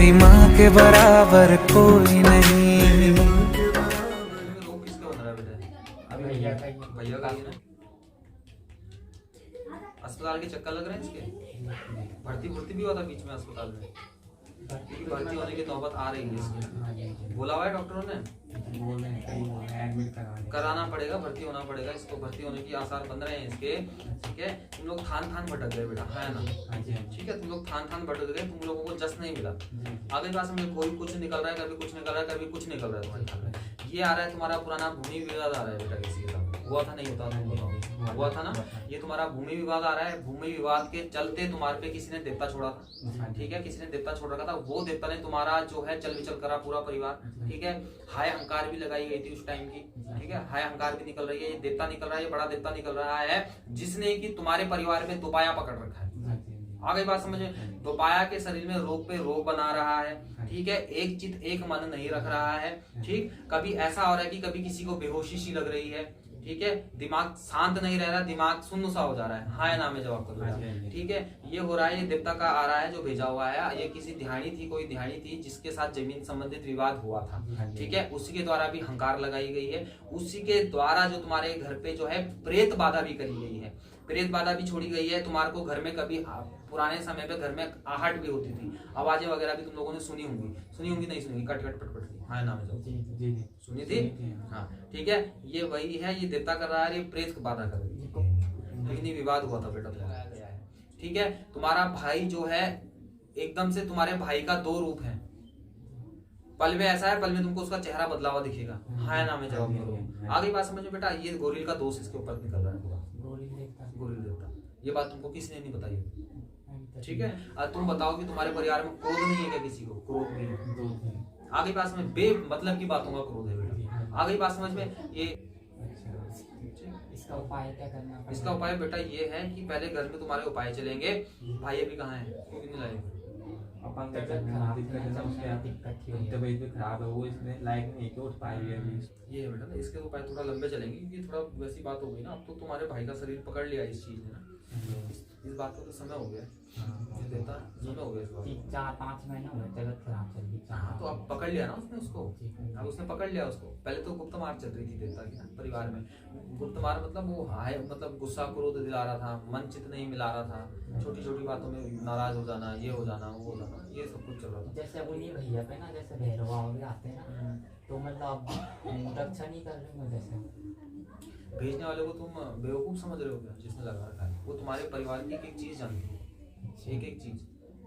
मेरी माँ के बराबर कोई नहीं। रोग किसका बन रहा है बेटा? भैया का ही। भैया का ही ना। अस्पताल के चक्कर लग रहे हैं इसके? भर्ती भी हुआ था बीच में अस्पताल में? भर्ती होने की नौबत आ रही है इसकी। बोला हुआ है डॉक्टरों ने? बोल रहे हैं एडमिट कराना पड़ेगा, भर्ती होना पड़ेगा इसको। भर्ती होने के आसार बन रहे हैं इसके। ठीक है, तुम लोग थान भटक गए बेटा, है ना? ठीक है, तुम लोग थान भटक गए, तुम लोगों को जस नहीं मिला। आगे पास में कोई कुछ निकल रहा है, कभी कुछ निकल रहा है, कभी कुछ निकल रहा है तुम्हारे। ये आ रहा है तुम्हारा पुराना भूमि विवाद आ रहा है बेटा। किसी के साथ हुआ था नहीं होता? तुम बताओ, हुआ था ना? ये तुम्हारा भूमि विवाद आ रहा है। भूमि विवाद के चलते तुम्हारे पे किसी ने देवता छोड़ा था। ठीक है, किसी ने देवता छोड़ रखा था। वो देवता ने तुम्हारा जो है चल विचल करा पूरा परिवार। ठीक है, हाय अहंकार भी लगाई गई थी उस टाइम की। ठीक है, हाय अहंकार भी निकल रही है। ये देवता निकल रहा है, ये बड़ा देवता निकल रहा है जिसने कि तुम्हारे परिवार में दोपाया पकड़ रखा है। आ गई बात समझ में? दोपाया के शरीर में रोग पे रोग बना रहा है। ठीक है, एक चित एक मन नहीं रख रहा है। ठीक, कभी ऐसा हो रहा है कि कभी किसी को बेहोशी सी लग रही है। ठीक है, दिमाग शांत नहीं रह रहा, दिमाग सुन्न सा हो जा रहा है। हाँ या ना में जवाब करो। ठीक है, ये हो रहा है, ये देवता का आ रहा है जो भेजा हुआ है। ये किसी ध्यानी थी, कोई ध्यानी थी जिसके साथ जमीन संबंधित विवाद हुआ था। ठीक है, उसी के द्वारा भी हंकार लगाई गई है। उसी के द्वारा जो तुम्हारे घर पे जो है प्रेत बाधा भी करी गई है। प्रेत बाधा भी छोड़ी गई है। तुम्हारे को घर में कभी पुराने समय पे घर में आहट भी होती थी, आवाजें वगैरह भी तुम लोगों ने सुनी होंगी नहीं सुनी? कट कट पट पट। हाँ ना में सुनी थी? हाँ, ठीक है, ये वही है। ये देवता कर रहा है, ये प्रेत बाधा कर रही है। लेकिन ये विवाद हुआ था बेटा, लगाया गया है। ठीक है, तुम्हारा भाई जो है एकदम से तुम्हारे भाई का दो रूप है। पल में ऐसा है, पल में तुमको उसका चेहरा बदला हुआ दिखेगा। हाँ ना में जवाब करो। आगे बात समझो बेटा। ये गोरिल का दोष इसके ऊपर निकल रहा है पूरा। गोरिल देवता, ये बात तुमको किसने नहीं बताई? ठीक है, अब तुम बताओ कि तुम्हारे परिवार में क्रोध नहीं है क्या? किसी को क्रोध नहीं है? आगे पास में बे मतलब की बातों का क्रोध है बेटा। आगे बात समझ में? ये इसका उपाय क्या करना पड़ेगा? इसका उपाय बेटा ये है कि पहले घर में तुम्हारे उपाय चलेंगे। भाई अभी कहाँ है? क्यों नहीं लाए? अपन तबीयत भी खराब है, वो इसमें लायक नहीं है कि उठ पाएगी अभी। ये बेटा ना, इसके उपाय थोड़ा लंबे चलेंगे क्योंकि थोड़ा वैसी बात हो गई ना। अब तो तुम्हारे भाई का शरीर पकड़ लिया इस चीज ने ना। इस बात को तो समय हो गया, देता समय हो गया इस बात। 4-5 महीने हो गए, तबीयत खराब चल रही। हाँ, तो अब पकड़ लिया ना उसने उसको। अब उसने पकड़ लिया उसको। पहले तो गुप्त मार चल रही थी देवता की ना परिवार में। गुप्त मार मतलब वो हाय मतलब गुस्सा क्रोध दिला रहा था, मन चित नहीं मिला रहा था, छोटी छोटी बातों में नाराज हो जाना, ये हो जाना, वो हो जाना, ये सब कुछ चल रहा था। जैसे उन्हीं भैया पे ना, जैसे भैरवा हो आते हैं ना, तो मतलब रक्षा नहीं कर रहे हो। जैसे भेजने वाले को तुम बेवकूफ समझ रहे हो क्या? जिसने लगा रखा है वो तुम्हारे परिवार की एक एक चीज जानती है, एक एक चीज।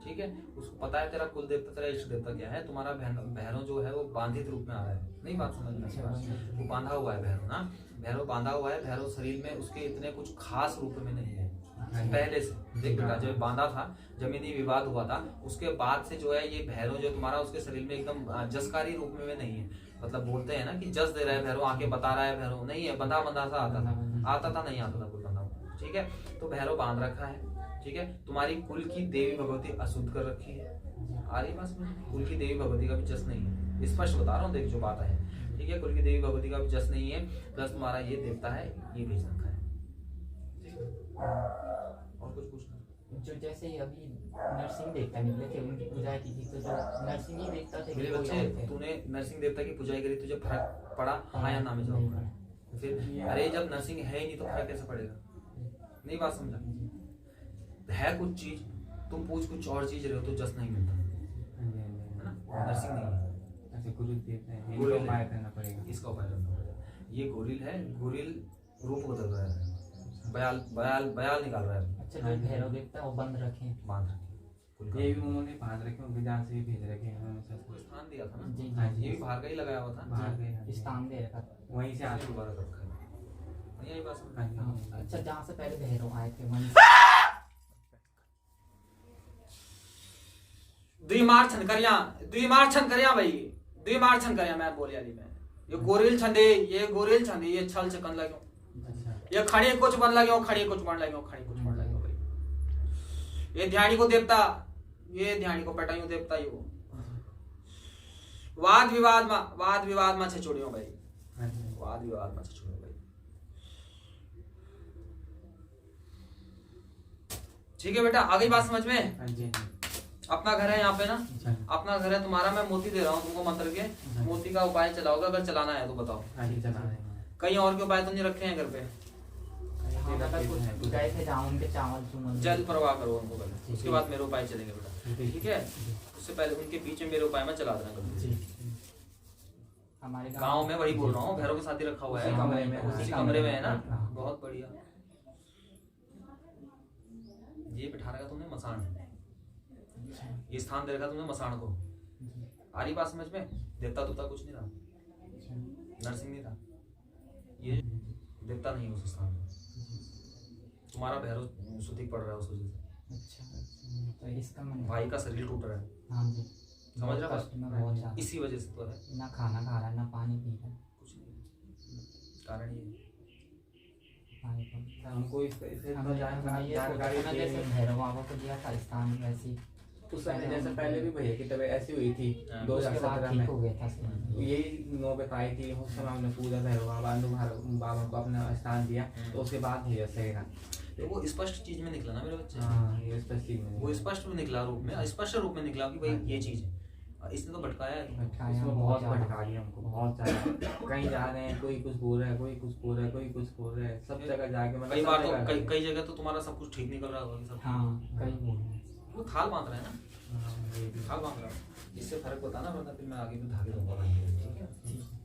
ठीक है, उसको पता है तेरा कुल देवता, तेरा इष्ट देवता क्या है। तुम्हारा भैरव जो है वो बांधित रूप में आ रहा है। नहीं बात समझ में? वो बांधा हुआ है भैरव ना। भैरव बांधा हुआ है। भैरव शरीर में उसके इतने कुछ खास रूप में नहीं है पहले से। देख बेटा, जब बांधा था, जमीनी विवाद हुआ था, उसके बाद से जो है ये भैरव जो तुम्हारा उसके शरीर में एकदम जसकारी रूप में नहीं है। मतलब बोलते हैं ना कि जस दे रहा है भैरव, आके बता रहा है भैरव, नहीं है। बंधा सा आता था नहीं आता था कोई बंधा। ठीक है, तो भैरव बांध रखा है। ठीक है, तुम्हारी कुल की देवी भगवती अशुद्ध कर रखी है। आ रही बात में? कुल की देवी भगवती का भी जस नहीं है, स्पष्ट बता रहा हूँ, देख जो बात है। ठीक है, कुल की देवी भगवती का भी जस नहीं है, प्लस तुम्हारा ये देवता है, ये भेज रखा है। और कुछ पूछना? जो जैसे अभी नरसिंह देवता निकले थे, उनकी पूजा की थी, तो जो नरसिंह ही देवता थे। मेरे बच्चे, तूने नरसिंह देवता की पूजा करी, तुझे फर्क पड़ा? हाँ या ना में जवाब पड़ा? फिर अरे जब नरसिंह है ही नहीं तो फर्क कैसे पड़ेगा? नहीं बात समझा? है कुछ चीज, तुम पूछ कुछ और चीज रहे हो तो जस नहीं मिलता है ना। नरसिंह नहीं है, गुरु उपाय करना पड़ेगा। इसका उपाय करना पड़ेगा। ये गोरिल है, गोरिल रूप बदल रहा है, बयाल निकाल रहा है। अच्छा, जो भैरव देवता वो बंद रखे, ये भी उन्होंने बांध रखे, उनके जान से भी भेज रखे हैं। स्थान दिया था ना जी, ये भी बाहर का ही लगाया हुआ था। बाहर गए स्थान दे रखा, वहीं से आगे दोबारा रखा है। यही बात समझ। अच्छा, जहाँ से पहले भैरव आए थे वहीं दुई मार छन करिया भाई, दुई मार छन करिया मैं बोलिया ली मैं। ये गोरिल छंदे, ये छल छकन लग्यो, ये खड़ी कुछ बन लग्यो, खड़ी कुछ बन लग्यो भाई। ये ध्यानी को देवता, ये ध्यानी को पटाइयो देवता यो। वाद विवाद में छेछोड़ियो भाई, वाद विवाद में छेछोड़ियो भाई। ठीक है बेटा, आ गई बात समझ में? अपना घर है यहाँ पे ना, अच्छा अपना घर है तुम्हारा, मैं मोती दे रहा हूँ तुमको मंत्र के, मोती का उपाय चलाओगे अगर चलाना है तो बताओ। हाँ जी चला रहे हैं। कहीं और के उपाय तो नहीं रखे हैं घर पे? हाँ मतलब कुछ गए थे जहाँ उनके चावल चुमल जल प्रवाह करो उनको पहले, जी, उसके जी। बाद मेरे उपाय चलेंगे बेटा, ठीक है? उससे पहले उनके बीच में मेरे उपाय में चला देना कभी। जी हमारे गाँव में वही बोल रहा हूँ, भैरव के साथ ही रखा हुआ है, उसी कमरे में, उसी कमरे में है ना, हाँ। बहुत बढ़िया। ये बिठा रखा तुमने मसान, ये स्थान दे रखा तुमने मसान को। आ रही बात समझ में? देवता दुता कुछ नहीं रहा, नरसिंह नहीं रहा, ये देवता नहीं है उस स्थान में, तुम्हारा भैरव सुतिक पड़ रहा है उस वजह से। अच्छा तो इसका मन भाई का शरीर टूट रहा है, हाँ जी समझ रहा कष्ट में बहुत ज्यादा, इसी वजह से तो है, ना खाना खा रहा है ना पानी पी रहा है। कुछ नहीं, कारण ये है। पानी को हमको इससे हमें जानकारी जैसे दे। भैरव बाबा को दिया था स्थान वैसी उस समय जैसे पहले भी भैया की तबीयत ऐसी हुई थी हाँ, उसके बाद 2017 ठीक में, हो गया था सही। यही नौबत आई थी, उस समय हमने पूजा भैरव बाबा को अपना स्थान दिया, तो उसके बाद भैया सही रहा। तो वो स्पष्ट चीज में निकला ना मेरे बच्चे, हाँ ये स्पष्ट वो स्पष्ट में निकला, रूप में स्पष्ट रूप में निकला कि भाई ये चीज है, और इसने तो भटकाया है। भटकाया इसमें बहुत ज्यादा। भटका दिया हमको, बहुत ज्यादा। कहीं जा रहे हैं कोई कुछ बोल रहा है, कोई कुछ बोल रहा है, कोई कुछ बोल रहा है, सब जगह जाके मतलब कई सब बार तो जगह गए। कई जगह तो तुम्हारा सब कुछ ठीक निकल रहा होगा, सब हाँ कई बोल रहे हैं। वो थाल बांध रहा है ना, हाँ, ये भी। थाल बांध रहा है, इससे फर्क बताना, वरना फिर मैं आगे भी धागे दूंगा, ठीक है?